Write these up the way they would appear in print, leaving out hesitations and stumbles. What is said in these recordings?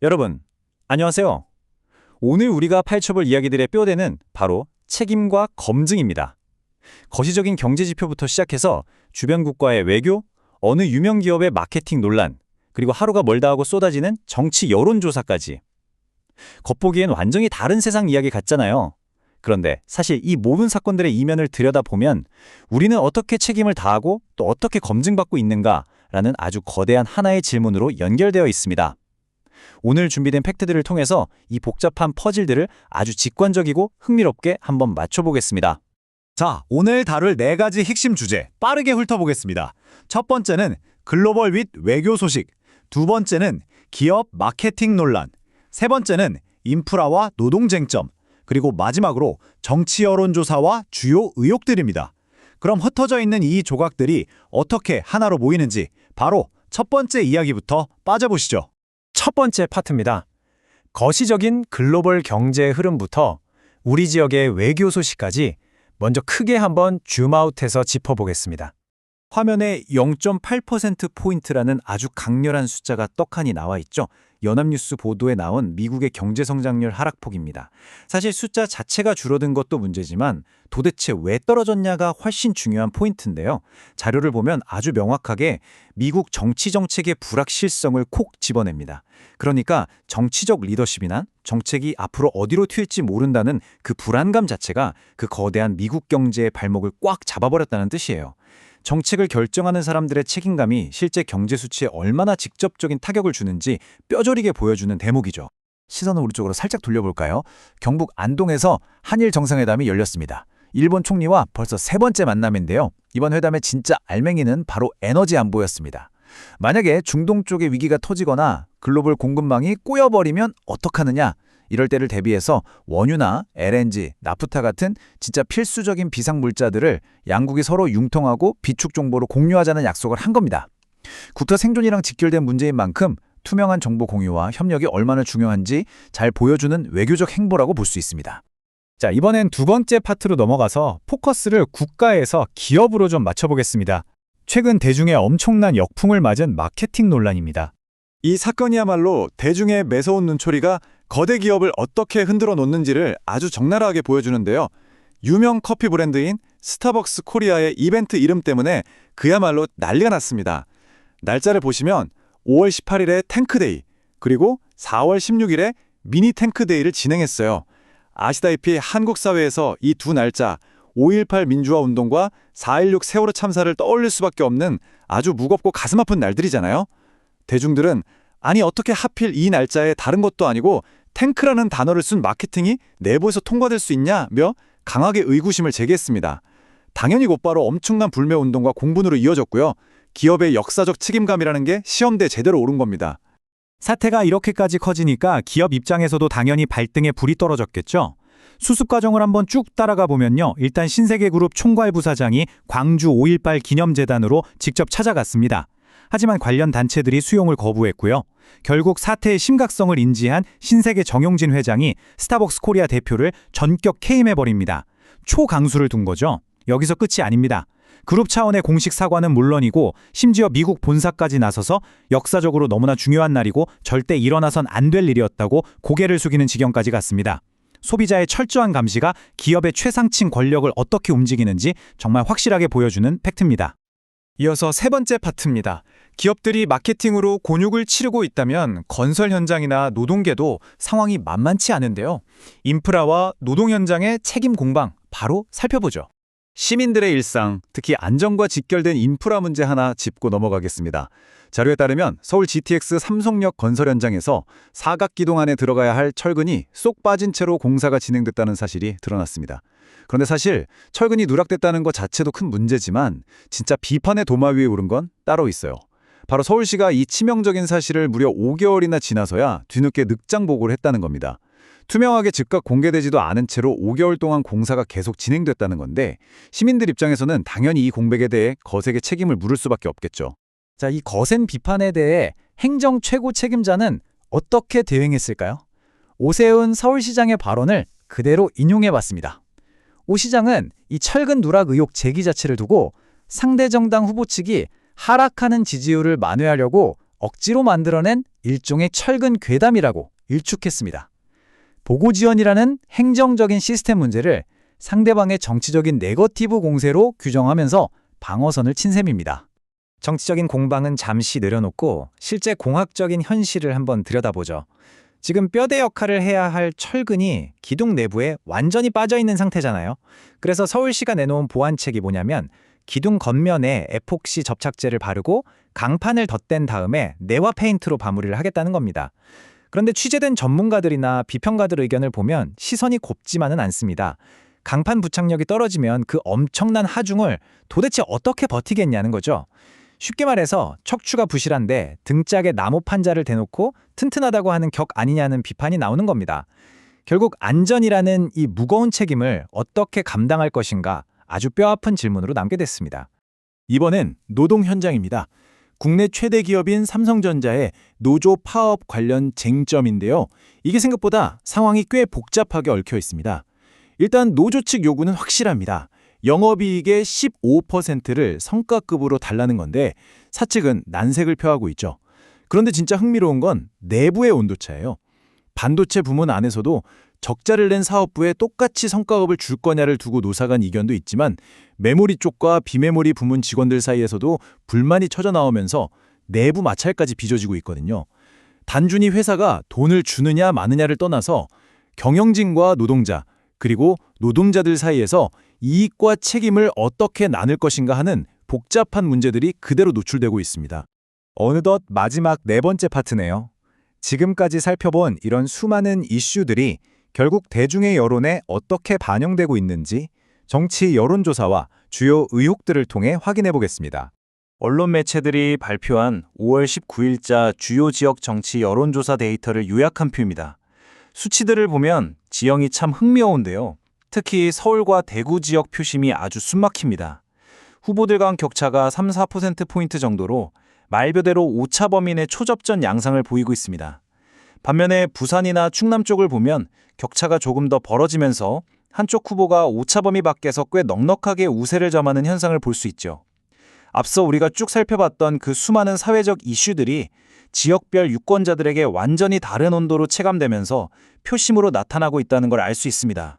여러분, 안녕하세요. 오늘 우리가 파헤쳐볼 이야기들의 뼈대는 바로 책임과 검증입니다. 거시적인 경제 지표부터 시작해서 주변 국가의 외교, 어느 유명 기업의 마케팅 논란, 그리고 하루가 멀다 하고 쏟아지는 정치 여론조사까지. 겉보기엔 완전히 다른 세상 이야기 같잖아요. 그런데 사실 이 모든 사건들의 이면을 들여다보면 우리는 어떻게 책임을 다하고 또 어떻게 검증받고 있는가라는 아주 거대한 하나의 질문으로 연결되어 있습니다. 오늘 준비된 팩트들을 통해서 이 복잡한 퍼즐들을 아주 직관적이고 흥미롭게 한번 맞춰보겠습니다. 자, 오늘 다룰 4가지 핵심 주제 빠르게 훑어보겠습니다. 첫 번째는 글로벌 윗 외교 소식, 두 번째는 기업 마케팅 논란, 세 번째는 인프라와 노동 쟁점, 그리고 마지막으로 정치 여론조사와 주요 의혹들입니다. 그럼 흩어져 있는 이 조각들이 어떻게 하나로 모이는지 바로 첫 번째 이야기부터 빠져보시죠. 첫 번째 파트입니다. 거시적인 글로벌 경제 흐름부터 우리 지역의 외교 소식까지 먼저 크게 한번 줌아웃해서 짚어보겠습니다. 화면에 0.8%포인트라는 아주 강렬한 숫자가 떡하니 나와 있죠. 연합뉴스 보도에 나온 미국의 경제성장률 하락폭입니다. 사실 숫자 자체가 줄어든 것도 문제지만 도대체 왜 떨어졌냐가 훨씬 중요한 포인트인데요. 자료를 보면 아주 명확하게 미국 정치 정책의 불확실성을 콕 집어냅니다. 그러니까 정치적 리더십이나 정책이 앞으로 어디로 튈지 모른다는 그 불안감 자체가 그 거대한 미국 경제의 발목을 꽉 잡아버렸다는 뜻이에요. 정책을 결정하는 사람들의 책임감이 실제 경제 수치에 얼마나 직접적인 타격을 주는지 뼈저리게 보여주는 대목이죠. 시선을 우리 쪽으로 살짝 돌려볼까요? 경북 안동에서 한일 정상회담이 열렸습니다. 일본 총리와 벌써 세 번째 만남인데요. 이번 회담의 진짜 알맹이는 바로 에너지 안보였습니다. 만약에 중동 쪽에 위기가 터지거나 글로벌 공급망이 꼬여버리면 어떡하느냐? 이럴 때를 대비해서 원유나 LNG, 나프타 같은 진짜 필수적인 비상물자들을 양국이 서로 융통하고 비축 정보로 공유하자는 약속을 한 겁니다. 국가 생존이랑 직결된 문제인 만큼 투명한 정보 공유와 협력이 얼마나 중요한지 잘 보여주는 외교적 행보라고 볼 수 있습니다. 자, 이번엔 두 번째 파트로 넘어가서 포커스를 국가에서 기업으로 좀 맞춰보겠습니다. 최근 대중의 엄청난 역풍을 맞은 마케팅 논란입니다. 이 사건이야말로 대중의 매서운 눈초리가 거대 기업을 어떻게 흔들어 놓는지를 아주 적나라하게 보여주는데요. 유명 커피 브랜드인 스타벅스 코리아의 이벤트 이름 때문에 그야말로 난리가 났습니다. 날짜를 보시면 5월 18일에 탱크데이, 그리고 4월 16일에 미니 탱크데이를 진행했어요. 아시다시피 한국 사회에서 이 두 날짜, 5.18 민주화 운동과 4.16 세월호 참사를 떠올릴 수밖에 없는 아주 무겁고 가슴 아픈 날들이잖아요. 대중들은 아니 어떻게 하필 이 날짜에 다른 것도 아니고 탱크라는 단어를 쓴 마케팅이 내부에서 통과될 수 있냐며 강하게 의구심을 제기했습니다. 당연히 곧바로 엄청난 불매운동과 공분으로 이어졌고요. 기업의 역사적 책임감이라는 게 시험대에 제대로 오른 겁니다. 사태가 이렇게까지 커지니까 기업 입장에서도 당연히 발등에 불이 떨어졌겠죠. 수습 과정을 한번 쭉 따라가 보면요. 일단 신세계그룹 총괄 부사장이 광주 5.18 기념재단으로 직접 찾아갔습니다. 하지만 관련 단체들이 수용을 거부했고요. 결국 사태의 심각성을 인지한 신세계 정용진 회장이 스타벅스 코리아 대표를 전격 해임해버립니다. 초강수를 둔 거죠. 여기서 끝이 아닙니다. 그룹 차원의 공식 사과는 물론이고 심지어 미국 본사까지 나서서 역사적으로 너무나 중요한 날이고 절대 일어나선 안 될 일이었다고 고개를 숙이는 지경까지 갔습니다. 소비자의 철저한 감시가 기업의 최상층 권력을 어떻게 움직이는지 정말 확실하게 보여주는 팩트입니다. 이어서 세 번째 파트입니다. 기업들이 마케팅으로 곤욕을 치르고 있다면 건설 현장이나 노동계도 상황이 만만치 않은데요. 인프라와 노동 현장의 책임 공방 바로 살펴보죠. 시민들의 일상, 특히 안전과 직결된 인프라 문제 하나 짚고 넘어가겠습니다. 자료에 따르면 서울 GTX 삼성역 건설 현장에서 사각기동 안에 들어가야 할 철근이 쏙 빠진 채로 공사가 진행됐다는 사실이 드러났습니다. 그런데 사실 철근이 누락됐다는 것 자체도 큰 문제지만 진짜 비판의 도마 위에 오른 건 따로 있어요. 바로 서울시가 이 치명적인 사실을 무려 5개월이나 지나서야 뒤늦게 늑장 보고를 했다는 겁니다. 투명하게 즉각 공개되지도 않은 채로 5개월 동안 공사가 계속 진행됐다는 건데 시민들 입장에서는 당연히 이 공백에 대해 거세게 책임을 물을 수밖에 없겠죠. 자, 이 거센 비판에 대해 행정 최고 책임자는 어떻게 대응했을까요? 오세훈 서울시장의 발언을 그대로 인용해봤습니다. 오 시장은 이 철근 누락 의혹 제기 자체를 두고 상대 정당 후보 측이 하락하는 지지율을 만회하려고 억지로 만들어낸 일종의 철근 괴담이라고 일축했습니다. 보고지원이라는 행정적인 시스템 문제를 상대방의 정치적인 네거티브 공세로 규정하면서 방어선을 친 셈입니다. 정치적인 공방은 잠시 내려놓고 실제 공학적인 현실을 한번 들여다보죠. 지금 뼈대 역할을 해야 할 철근이 기둥 내부에 완전히 빠져있는 상태잖아요. 그래서 서울시가 내놓은 보완책이 뭐냐면 기둥 겉면에 에폭시 접착제를 바르고 강판을 덧댄 다음에 내화 페인트로 마무리를 하겠다는 겁니다. 그런데 취재된 전문가들이나 비평가들 의견을 보면 시선이 곱지만은 않습니다. 강판 부착력이 떨어지면 그 엄청난 하중을 도대체 어떻게 버티겠냐는 거죠. 쉽게 말해서 척추가 부실한데 등짝에 나무 판자를 대놓고 튼튼하다고 하는 격 아니냐는 비판이 나오는 겁니다. 결국 안전이라는 이 무거운 책임을 어떻게 감당할 것인가 아주 뼈아픈 질문으로 남게 됐습니다. 이번엔 노동 현장입니다. 국내 최대 기업인 삼성전자의 노조 파업 관련 쟁점인데요. 이게 생각보다 상황이 꽤 복잡하게 얽혀 있습니다. 일단 노조 측 요구는 확실합니다. 영업이익의 15%를 성과급으로 달라는 건데 사측은 난색을 표하고 있죠. 그런데 진짜 흥미로운 건 내부의 온도차예요. 반도체 부문 안에서도 적자를 낸 사업부에 똑같이 성과급을 줄 거냐를 두고 노사 간 이견도 있지만 메모리 쪽과 비메모리 부문 직원들 사이에서도 불만이 터져나오면서 내부 마찰까지 빚어지고 있거든요. 단순히 회사가 돈을 주느냐 마느냐를 떠나서 경영진과 노동자 그리고 노동자들 사이에서 이익과 책임을 어떻게 나눌 것인가 하는 복잡한 문제들이 그대로 노출되고 있습니다. 어느덧 마지막 네 번째 파트네요. 지금까지 살펴본 이런 수많은 이슈들이 결국 대중의 여론에 어떻게 반영되고 있는지 정치 여론조사와 주요 의혹들을 통해 확인해 보겠습니다. 언론 매체들이 발표한 5월 19일자 주요 지역 정치 여론조사 데이터를 요약한 표입니다. 수치들을 보면 지형이 참 흥미로운데요. 특히 서울과 대구 지역 표심이 아주 숨막힙니다. 후보들 간 격차가 3-4%포인트 정도로 말벼대로 오차 범인의 초접전 양상을 보이고 있습니다. 반면에 부산이나 충남 쪽을 보면 격차가 조금 더 벌어지면서 한쪽 후보가 오차 범위 밖에서 꽤 넉넉하게 우세를 점하는 현상을 볼 수 있죠. 앞서 우리가 쭉 살펴봤던 그 수많은 사회적 이슈들이 지역별 유권자들에게 완전히 다른 온도로 체감되면서 표심으로 나타나고 있다는 걸 알 수 있습니다.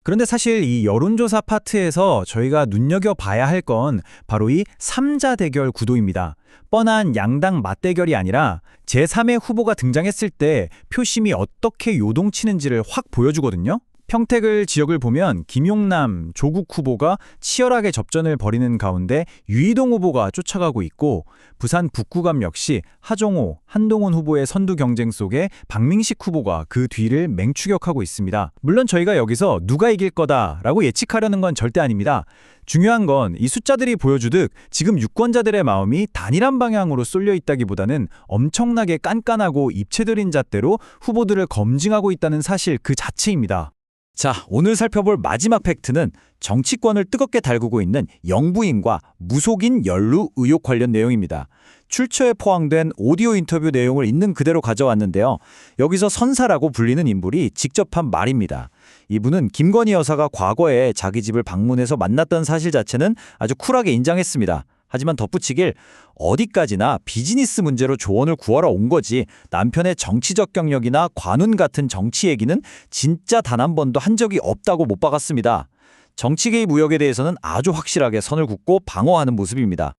그런데 사실 이 여론조사 파트에서 저희가 눈여겨봐야 할 건 바로 이 3자 대결 구도입니다. 뻔한 양당 맞대결이 아니라 제3의 후보가 등장했을 때 표심이 어떻게 요동치는지를 확 보여주거든요. 평택을 지역을 보면 김용남, 조국 후보가 치열하게 접전을 벌이는 가운데 유이동 후보가 쫓아가고 있고 부산 북구감 역시 하정우, 한동훈 후보의 선두 경쟁 속에 박민식 후보가 그 뒤를 맹추격하고 있습니다. 물론 저희가 여기서 누가 이길 거다라고 예측하려는 건 절대 아닙니다. 중요한 건 이 숫자들이 보여주듯 지금 유권자들의 마음이 단일한 방향으로 쏠려 있다기보다는 엄청나게 깐깐하고 입체들인 잣대로 후보들을 검증하고 있다는 사실 그 자체입니다. 자, 오늘 살펴볼 마지막 팩트는 정치권을 뜨겁게 달구고 있는 영부인과 무속인 연루 의혹 관련 내용입니다. 출처에 포함된 오디오 인터뷰 내용을 있는 그대로 가져왔는데요. 여기서 선사라고 불리는 인물이 직접 한 말입니다. 이분은 김건희 여사가 과거에 자기 집을 방문해서 만났던 사실 자체는 아주 쿨하게 인정했습니다. 하지만 덧붙이길 어디까지나 비즈니스 문제로 조언을 구하러 온 거지 남편의 정치적 경력이나 관운 같은 정치 얘기는 진짜 단 한 번도 한 적이 없다고 못 박았습니다. 정치 개입 의혹에 대해서는 아주 확실하게 선을 긋고 방어하는 모습입니다.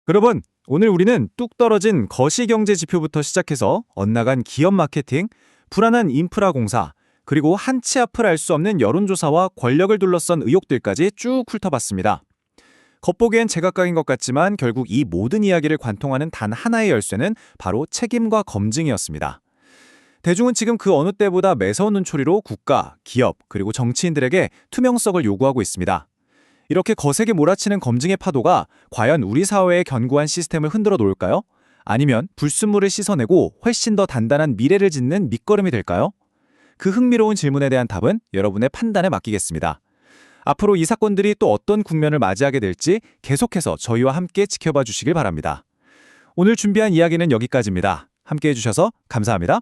여러분, 오늘 우리는 뚝 떨어진 거시경제 지표부터 시작해서 엇나간 기업 마케팅, 불안한 인프라 공사, 그리고 한 치 앞을 알 수 없는 여론조사와 권력을 둘러싼 의혹들까지 쭉 훑어봤습니다. 겉보기엔 제각각인 것 같지만 결국 이 모든 이야기를 관통하는 단 하나의 열쇠는 바로 책임과 검증이었습니다. 대중은 지금 그 어느 때보다 매서운 눈초리로 국가, 기업, 그리고 정치인들에게 투명성을 요구하고 있습니다. 이렇게 거세게 몰아치는 검증의 파도가 과연 우리 사회의 견고한 시스템을 흔들어 놓을까요? 아니면 불순물을 씻어내고 훨씬 더 단단한 미래를 짓는 밑거름이 될까요? 그 흥미로운 질문에 대한 답은 여러분의 판단에 맡기겠습니다. 앞으로 이 사건들이 또 어떤 국면을 맞이하게 될지 계속해서 저희와 함께 지켜봐 주시길 바랍니다. 오늘 준비한 이야기는 여기까지입니다. 함께 해주셔서 감사합니다.